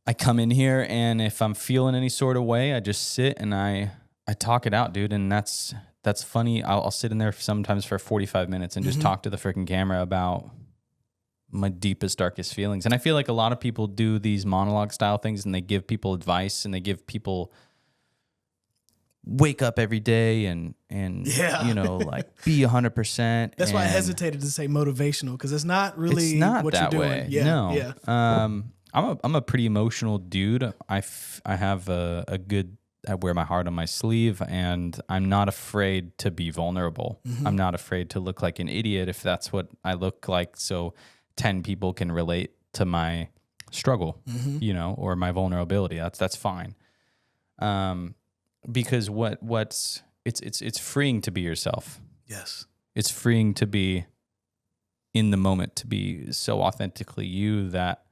I come in here, and if I'm feeling any sort of way, I just sit and I talk it out, dude. And that's funny. I'll sit in there sometimes for 45 minutes and just talk to the freaking camera about my deepest, darkest feelings. And I feel like a lot of people do these monologue style things and they give people advice and they give people wake up every day and you know, like be 100%. That's why I hesitated to say motivational, because it's not really what you're doing. Way. Yeah, no. Yeah. I'm a pretty emotional dude. I have a good, I wear my heart on my sleeve, and I'm not afraid to be vulnerable. I'm not afraid to look like an idiot if that's what I look like, so 10 people can relate to my struggle, you know, or my vulnerability. That's fine. Because it's freeing to be yourself. Yes. It's freeing to be in the moment, to be so authentically you that,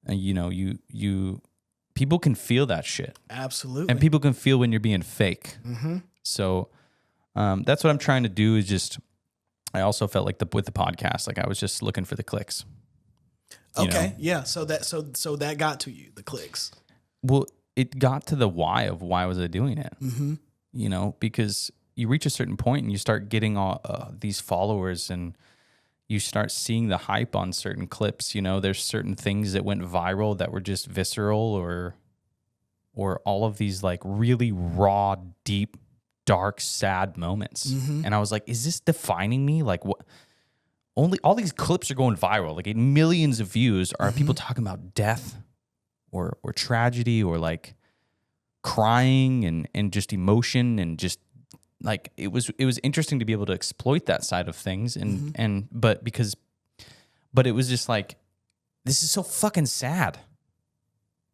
you know, you people can feel that shit. Absolutely. And people can feel when you're being fake. So that's what I'm trying to do, is just, I also felt like with the podcast, like I was just looking for the clicks. Okay. Know? Yeah. So that got to you, the clicks. Well, it got to the why was I doing it? You know, because you reach a certain point and you start getting all these followers, and you start seeing the hype on certain clips. You know, there's certain things that went viral that were just visceral, or all of these like really raw, deep, dark, sad moments. And I was like, is this defining me? Like, what? Only all these clips are going viral, like millions of views. Are people talking about death or tragedy, or like crying and just emotion, and just like it was interesting to be able to exploit that side of things, but it was just like, this is so fucking sad.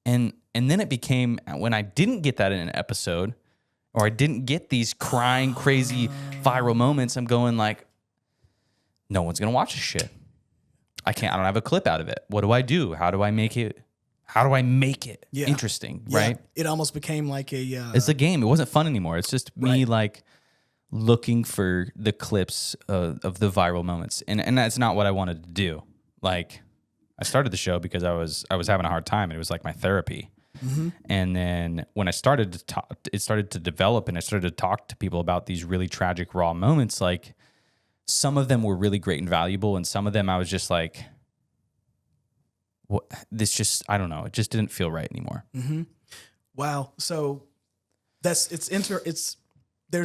And then it became, when I didn't get that in an episode, or I didn't get these crying, crazy viral moments, I'm going like, no one's going to watch this shit. I don't have a clip out of it. What do I do? How do I make it interesting, right? It almost became like it's a game. It wasn't fun anymore. It's just me like looking for the clips of the viral moments. And that's not what I wanted to do. Like, I started the show because I was having a hard time, and it was like my therapy. And then when I started to talk, it started to develop, and I started to talk to people about these really tragic, raw moments. Like, some of them were really great and valuable, and some of them I was just like, what? This just, I don't know. It just didn't feel right anymore. Wow. So there's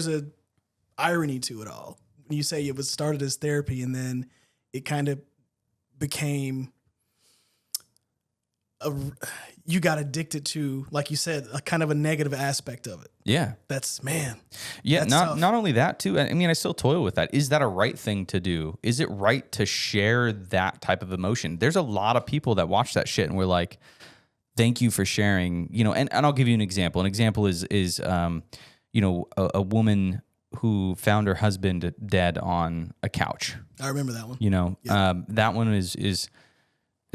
a irony to it all. When you say it was started as therapy, and then it kind of became you got addicted to, like you said, a kind of a negative aspect of it. Yeah. That's, man. Yeah. That's not only that too. I mean, I still toil with that. Is that a right thing to do? Is it right to share that type of emotion? There's a lot of people that watch that shit and we're like, thank you for sharing, you know, and I'll give you an example. An example is you know, a woman who found her husband dead on a couch. I remember that one. You know, that one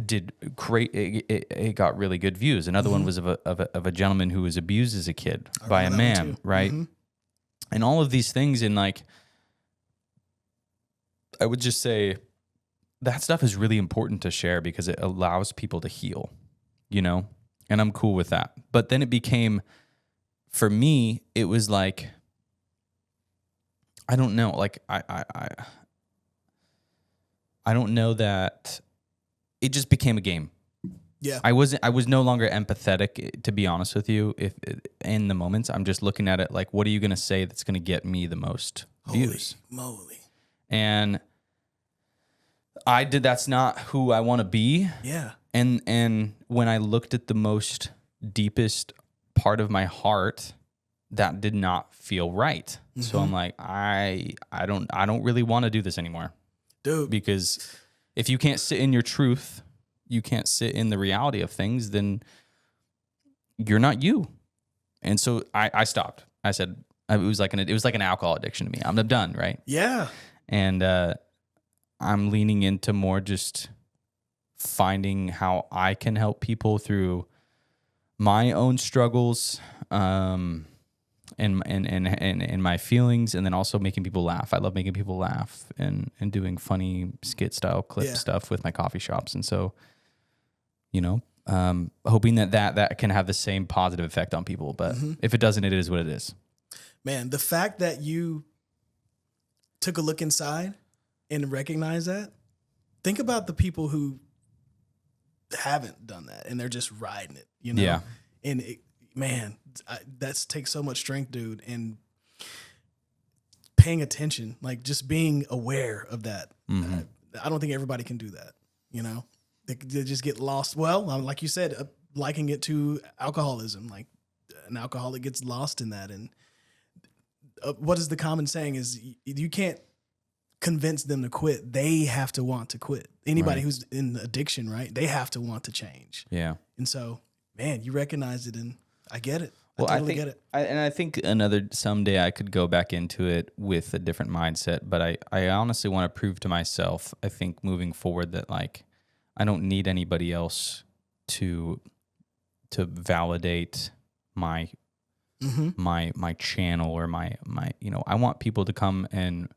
did great. It got really good views. Another one was of a gentleman who was abused as a kid by a man, right? And all of these things, and like, I would just say that stuff is really important to share because it allows people to heal, you know? And I'm cool with that. But then it became, for me, it was like, I don't know, like I don't know that. It just became a game. Yeah. I was no longer empathetic, to be honest with you. If in the moments, I'm just looking at it like, what are you going to say that's going to get me the most views? Holy moly. And that's not who I want to be. Yeah. And when I looked at the most deepest part of my heart that did not feel right. So I'm like, I don't really want to do this anymore. Dude. Because if you can't sit in your truth, you can't sit in the reality of things, then you're not you. And so I stopped. I said, it was like an alcohol addiction to me. I'm done, right? Yeah. And I'm leaning into more just finding how I can help people through my own struggles, and my feelings, and then also making people laugh. I love making people laugh and doing funny skit style clip stuff with my coffee shops. And so, hoping that can have the same positive effect on people. But if it doesn't, it is what it is. Man, the fact that you took a look inside and recognized that, think about the people who haven't done that and they're just riding it, Yeah. And that takes so much strength, dude. And paying attention, like just being aware of that. I don't think everybody can do that. They just get lost. Well, like you said, liking it to alcoholism, like an alcoholic gets lost in that. And what is the common saying is you can't convince them to quit. They have to want to quit. Anybody who's in addiction, right? They have to want to change. Yeah. And so, man, you recognize it, and I get it. Well, I totally get it. I think someday I could go back into it with a different mindset, but I honestly want to prove to myself, I think moving forward, that like I don't need anybody else to validate my my channel or my I want people to come and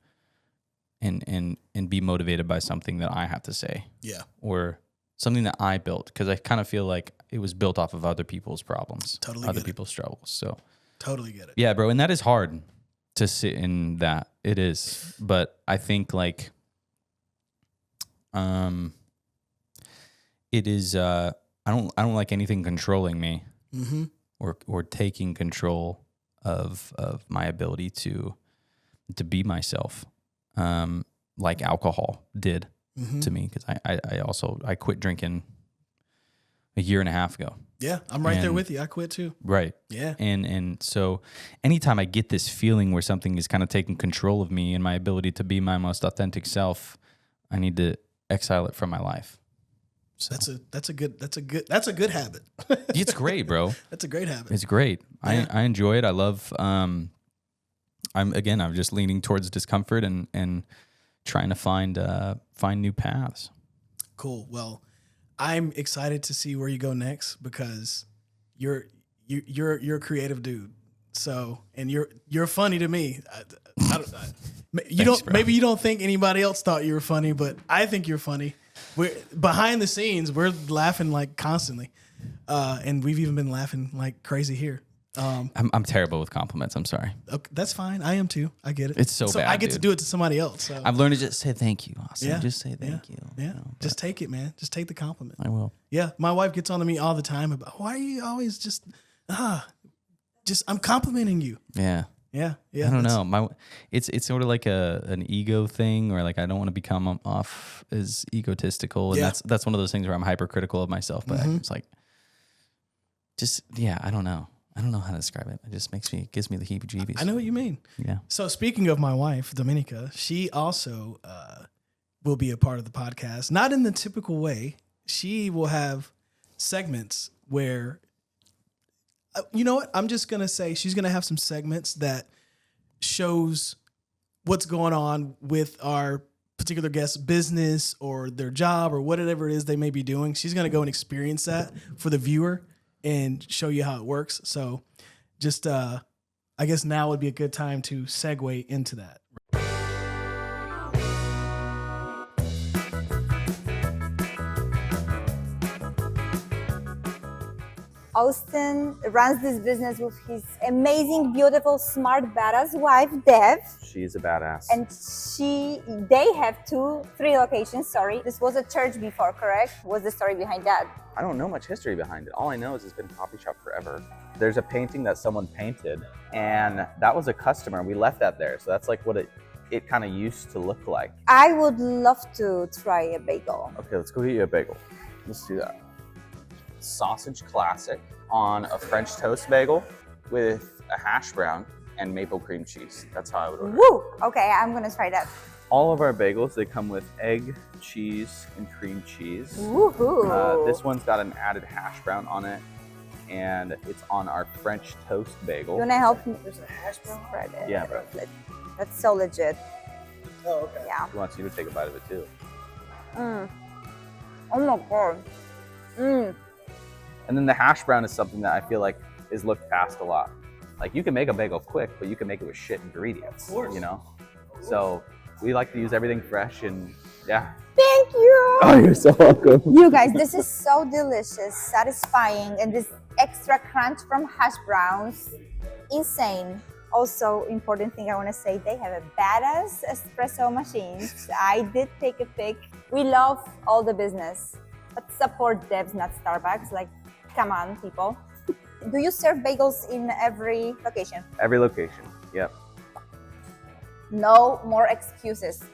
be motivated by something that I have to say. Yeah. Or something that I built, because I kind of feel like it was built off of other people's problems, other people's struggles. So totally get it. Yeah, bro. And that is hard to sit in that. It is. But I think like it is I don't like anything controlling me or taking control of my ability to be myself. Like alcohol did to me, because I quit drinking a year and a half ago. Yeah, I'm right there with you. I quit too. Right. Yeah. And so anytime I get this feeling where something is kind of taking control of me and my ability to be my most authentic self, I need to exile it from my life. So that's a good habit. It's great, bro. That's a great habit. It's great. Yeah. I enjoy it. I love I'm just leaning towards discomfort and trying to find new paths. Cool. Well, I'm excited to see where you go next, because you're a creative dude. So, and you're funny to me. Maybe you don't think anybody else thought you were funny, but I think you're funny. We're behind the scenes, we're laughing like constantly. And we've even been laughing like crazy here. I'm terrible with compliments. I'm sorry. Okay, that's fine. I am too. I get it. It's so bad. I get to do it to somebody else. So. I've learned to just say thank you, Austin. Yeah, just say thank you. Yeah. Just take it, man. Just take the compliment. I will. Yeah. My wife gets on to me all the time about, why are you always just I'm complimenting you. Yeah. Yeah. Yeah. I don't know. It's sort of like an ego thing, or like I don't want to become off as egotistical. And that's one of those things where I'm hypercritical of myself, but it's like I don't know. I don't know how to describe it. It just gives me the heebie-jeebies. I know what you mean. Yeah. So speaking of my wife, Dominika, she also will be a part of the podcast. Not in the typical way. She will have segments where, you know what? I'm just going to say she's going to have some segments that shows what's going on with our particular guest's business or their job or whatever it is they may be doing. She's going to go and experience that for the viewer and show you how it works. So just, I guess now would be a good time to segue into that. Austin runs this business with his amazing, beautiful, smart, badass wife, Dev. She's a badass. And they have 3 locations, sorry. This was a church before, correct? What's the story behind that? I don't know much history behind it. All I know is it's been a coffee shop forever. There's a painting that someone painted, and that was a customer. We left that there. So that's like what it kind of used to look like. I would love to try a bagel. Okay, let's go get you a bagel. Let's do that. sausage classic on a French toast bagel with a hash brown and maple cream cheese. That's how I would order it. Woo! Okay, I'm gonna try that. All of our bagels, they come with egg, cheese, and cream cheese. Woohoo! This one's got an added hash brown on it, and it's on our French toast bagel. You wanna help me There's a hash brown. spread it? Yeah, bro. That's so legit. Oh, okay. Yeah. He wants you to take a bite of it too. Mm. Oh my god. Mm. And then the hash brown is something that I feel like is looked past a lot. Like, you can make a bagel quick, but you can make it with shit ingredients, Of course. you know? So we like to use everything fresh, and yeah. Thank you. Oh, you're so welcome. You guys, this is so delicious, satisfying, and this extra crunch from hash browns, insane. Also, important thing I want to say, they have a badass espresso machines. I did take a pic. We love all the business, but support devs, not Starbucks. Like, come on, people. Do you serve bagels in every location? Every location, yep. No more excuses.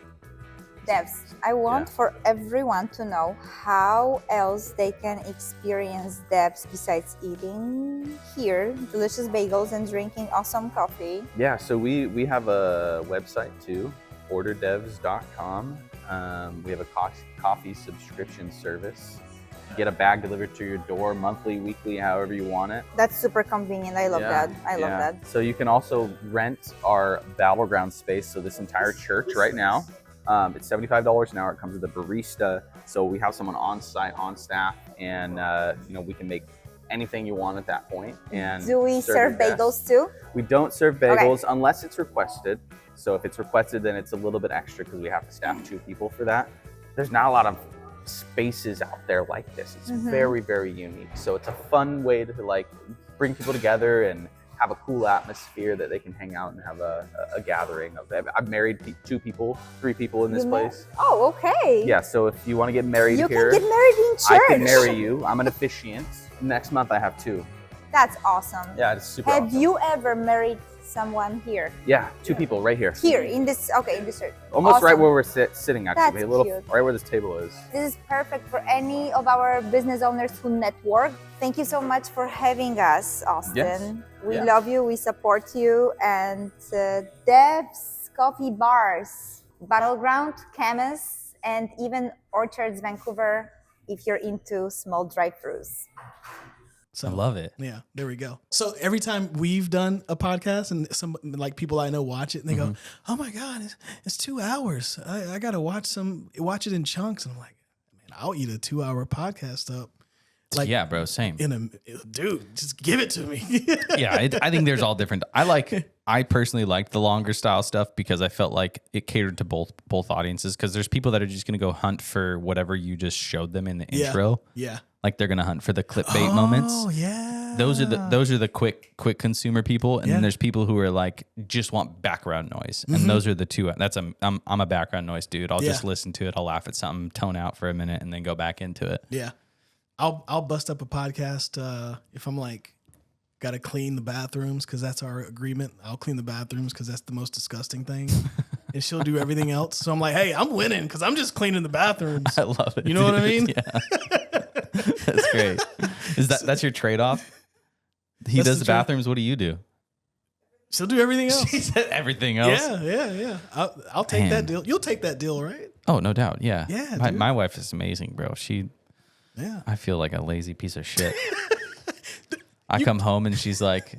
Devs, I want for everyone to know how else they can experience Devs besides eating here delicious bagels and drinking awesome coffee. Yeah, so we have a website too, orderdevs.com. We have a coffee subscription service. You get a bag delivered to your door monthly, weekly, however you want it. That's super convenient. I love that. I love that. So you can also rent our Battleground space. So this entire church right now, it's $75 an hour. It comes with a barista. So we have someone on site, on staff, and we can make anything you want at that point. And do we serve bagels too? We don't serve bagels unless it's requested. So if it's requested, then it's a little bit extra because we have to staff 2 people for that. There's not a lot of spaces out there like this. It's very, very unique. So it's a fun way to like bring people together and have a cool atmosphere that they can hang out and have a gathering of. I've married 3 people in this place. Oh, okay. Yeah, so if you want to get married you here, can get married in church. I can marry you. I'm an officiant. Next month I have 2. That's awesome. Yeah, it's super Have awesome. you ever married someone here? Yeah, 2 people right here. Here in this, in this church. Almost Awesome. right where we're sitting actually. That's cute. Right where this table is. This is perfect for any of our business owners who network. Thank you so much for having us, Austin. Yes. We Yeah. love you, we support you, and Deb's Coffee Bars, Battleground, Camus, and even Orchards, Vancouver, if you're into small drive-thrus. So, I love it. Yeah, there we go. So every time we've done a podcast and some like people I know watch it and they go, "Oh my God, it's 2 hours. I got to watch it in chunks." And I'm like, "Man, I'll eat a 2-hour podcast up." Like, Yeah, bro, same. Dude, just give it to me. Yeah, I think there's all different. I personally liked the longer style stuff because I felt like it catered to both audiences. Because there's people that are just gonna go hunt for whatever you just showed them in the intro. Yeah. Like they're gonna hunt for the clickbait moments. Oh yeah. Those are the quick consumer people, and then there's people who are like just want background noise, and those are the two. I'm a background noise dude. I'll just listen to it. I'll laugh at something, tone out for a minute, and then go back into it. Yeah. I'll bust up a podcast if I'm like got to clean the bathrooms because that's our agreement. I'll clean the bathrooms because that's the most disgusting thing, and she'll do everything else. So I'm like, hey, I'm winning because I'm just cleaning the bathrooms. I love it. You know what I dude. mean? Yeah, that's great. That's your trade off? He That's does the the bathrooms. What do you do? She'll do everything else. She said everything else. Yeah. I'll take Man. that deal. You'll take that deal, right? Oh, no doubt. Yeah. Yeah, My, dude. my wife is amazing, bro. Yeah. I feel like a lazy piece of shit. I come home and she's like,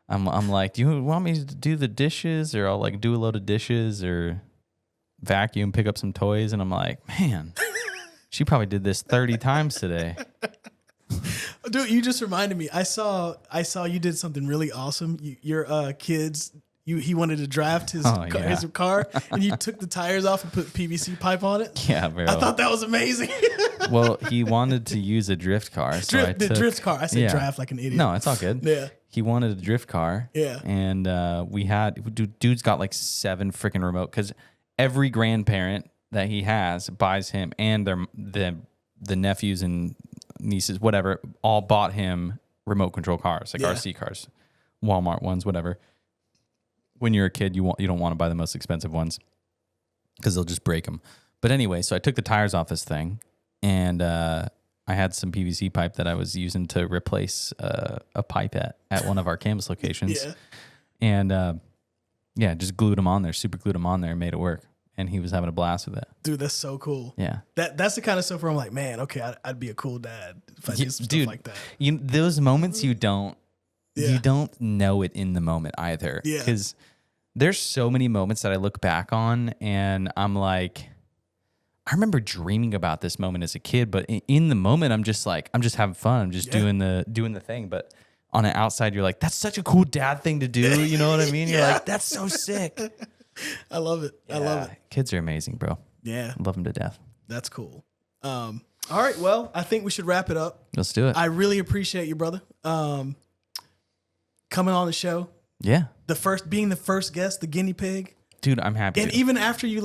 I'm like, do you want me to do the dishes, or I'll like do a load of dishes or vacuum, pick up some toys? And I'm like, man, she probably did this 30 times today. Dude, you just reminded me. I saw you did something really awesome. Your kids, he wanted to draft his car, and you took the tires off and put PVC pipe on it. Yeah, bro. I thought that was amazing. Well, he wanted to use a drift car. So drift car. I said draft like an idiot. No, it's all good. Yeah. He wanted a drift car. Yeah. And dude's got like 7 freaking remote, because every grandparent that he has buys him, and the nephews and nieces, whatever, all bought him remote control cars, like RC cars, Walmart ones, whatever. When you're a kid, you don't want to buy the most expensive ones because they'll just break them. But anyway, so I took the tires off this thing, and I I had some PVC pipe that I was using to replace a pipe at one of our campus locations. Yeah. And just glued them on there, super glued them on there and made it work. And he was having a blast with it. Dude, that's so cool. Yeah. That's the kind of stuff where I'm like, man, okay, I'd be a cool dad if I did some Dude, stuff like that. Those moments you don't know it in the moment either. Yeah. Because there's so many moments that I look back on and I'm like, I remember dreaming about this moment as a kid, but in the moment I'm just having fun. I'm just doing the thing. But on the outside, you're like, that's such a cool dad thing to do. You know what I mean? You're like, that's so sick. I love it. I love it. Kids are amazing, bro. Yeah. I love them to death. That's cool. All right. Well, I think we should wrap it up. Let's do it. I really appreciate you, brother. Coming on the show. Yeah. Being the first guest, the guinea pig. Dude, I'm happy. And even after you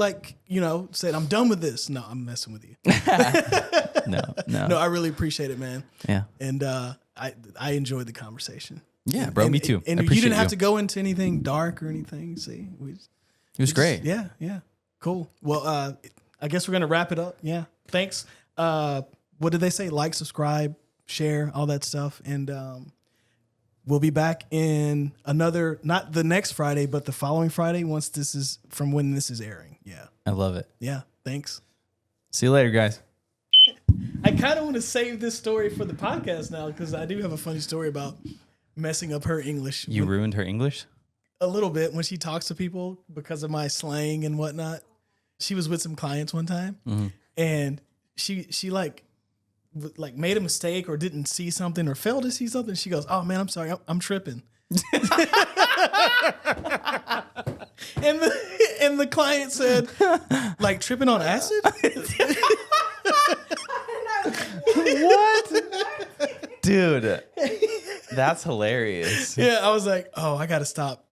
said, I'm done with this. No, I'm messing with you. No, I really appreciate it, man. Yeah. And I enjoyed the conversation. Yeah, bro, me too. And you didn't have to go into anything dark or anything. See, it was great. Yeah. Cool. Well, I guess we're gonna wrap it up. Yeah. Thanks. What did they say? Like, subscribe, share, all that stuff. And we'll be back in not the next Friday, but the following Friday when this is airing. Yeah. I love it. Yeah. Thanks. See you later, guys. I kind of want to save this story for the podcast now because I do have a funny story about messing up her English. You ruined her English? A little bit when she talks to people because of my slang and whatnot. She was with some clients one time and she made a mistake or didn't see something or failed to see something. She goes, "Oh man, I'm sorry. I'm tripping." and the client said, "Like tripping on acid?" What? Dude, that's hilarious. Yeah, I was like, "Oh, I got to stop."